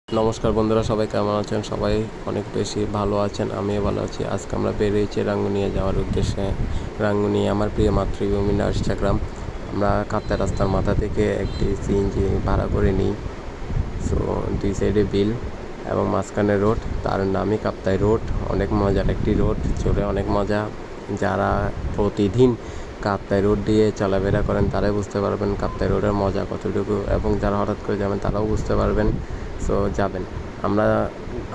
নমস্কার বন্ধুরা, সবাই কেমন আছেন? সবাই অনেক বেশি ভালো আছেন, আমিও ভালো আছি। আজকে আমরা বেরিয়েছি রাঙ্গুনিয়া যাওয়ার উদ্দেশ্যে। রাঙ্গুনিয়া আমার প্রিয় মাতৃভূমি নার্সাগ্রাম। আমরা কাপ্তাই রাস্তার মাথা থেকে একটি সিএনজি ভাড়া করে নিই। সো দুই সাইডে বিল এবং মাঝখানে রোড, তার নামই কাপ্তাই রোড। অনেক মজার একটি রোড, চলে অনেক মজা। যারা প্রতিদিন কাপ্তাই রোড দিয়ে চলাফেরা করেন তারাই বুঝতে পারবেন কাপ্তাই রোডের মজা কতটুকু, এবং যারা হঠাৎ করে যাবেন তারাও বুঝতে পারবেন। সো যাবেন। আমরা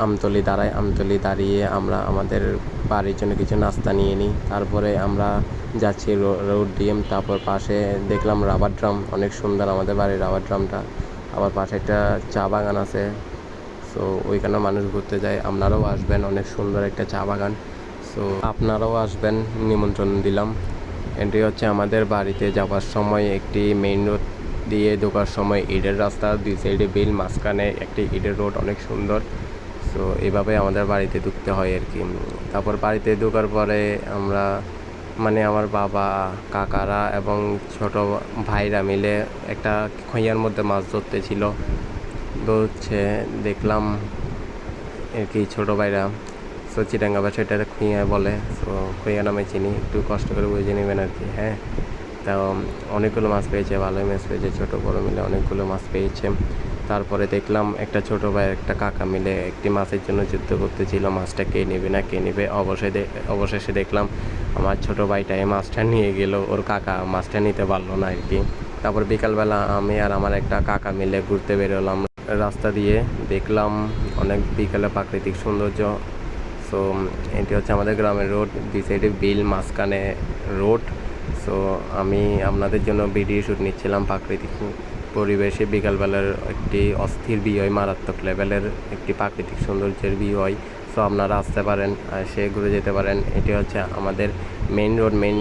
আমতলি দাঁড়িয়ে আমরা আমাদের বাড়ির জন্য কিছু নাস্তা নিয়ে নিই। তারপরে আমরা যাচ্ছি রোড দিয়ে। তারপর পাশে দেখলাম রাবার ড্রাম, অনেক সুন্দর আমাদের বাড়ির রাবার ড্রামটা। আবার পাশে একটা চা বাগান আছে। সো ওইখানে মানুষ ঘুরতে যায়, আপনারাও আসবেন, অনেক সুন্দর একটা চা বাগান। সো আপনারাও আসবেন, নিমন্ত্রণ দিলাম। এটি হচ্ছে আমাদের বাড়িতে যাওয়ার সময় একটি মেইন রোড দিয়ে ঢোকার সময় ইটের রাস্তা, দুই সাইডে বিল, মাঝখানে একটি ইটের রোড, অনেক সুন্দর। সো এভাবে আমাদের বাড়িতে ঢুকতে হয় আর কি। তারপর বাড়িতে ঢোকার পরে আমরা আমার বাবা, কাকারা এবং ছোট ভাইরা মিলে একটা খইয়ার মধ্যে মাছ ধরতে ছিল। ধরছে দেখলাম আর কি ছোটো ভাইরা। সো চিটাঙ্গা বা সেটা খুঁইয়া বলে। সো খুঁইয়া নামে চিনি, একটু কষ্ট করে বুঝে নেবেন আর কি। হ্যাঁ, তা অনেকগুলো মাছ পেয়েছে, ভালোই মাছ পেয়েছে, ছোটো বড়ো মিলে অনেকগুলো মাছ পেয়েছে। তারপরে দেখলাম একটা ছোটো ভাই একটা কাকা মিলে একটি মাছের জন্য যুদ্ধ করতেছিল, মাছটা কে নেবে না কে নেবে। অবশেষে দেখলাম আমার ছোটো ভাইটা এই মাছটা নিয়ে গেল, ওর কাকা মাছটা নিতে পারলো না আর কি। তারপর বিকালবেলা আমি আর আমার একটা কাকা মিলে ঘুরতে বেরোলাম রাস্তা দিয়ে। দেখলাম অনেক বিকালে প্রাকৃতিক সৌন্দর্য। সো এটি হচ্ছে আমাদের গ্রামের রোড, দুই সাইডে বিল, মাঝখানে রোড। সো আমি আপনাদের জন্য ভিডিও শ্যুট নিচ্ছিলাম প্রাকৃতিক পরিবেশে। বিকালবেলার একটি অস্থির ভিউ হয়, মারাত্মক লেভেলের একটি প্রাকৃতিক সৌন্দর্যের ভিউ হয়। সো আপনারা আসতে পারেন, সে ঘুরে যেতে পারেন। এটি হচ্ছে আমাদের মেইন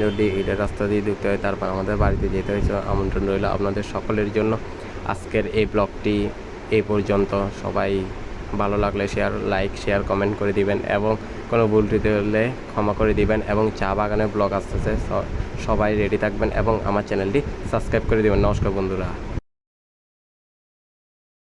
রোড দিয়ে এটার রাস্তা দিয়ে ঢুকতে হয়, তারপর আমাদের বাড়িতে যেতে হয়েছে। আমন্ত্রণ রইল আপনাদের সকলের জন্য। আজকের এই ব্লগটি এই পর্যন্ত। সবাই ভালো লাগলে লাইক শেয়ার কমেন্ট করে দিবেন, এবং কোনো ভুল ত্রুটি হলে ক্ষমা করে দিবেন। এবং চা বাগানের ব্লগ আসতেছে, সবাই রেডি থাকবেন এবং আমার চ্যানেলটি সাবস্ক্রাইব করে দিবেন। নমস্কার বন্ধুরা।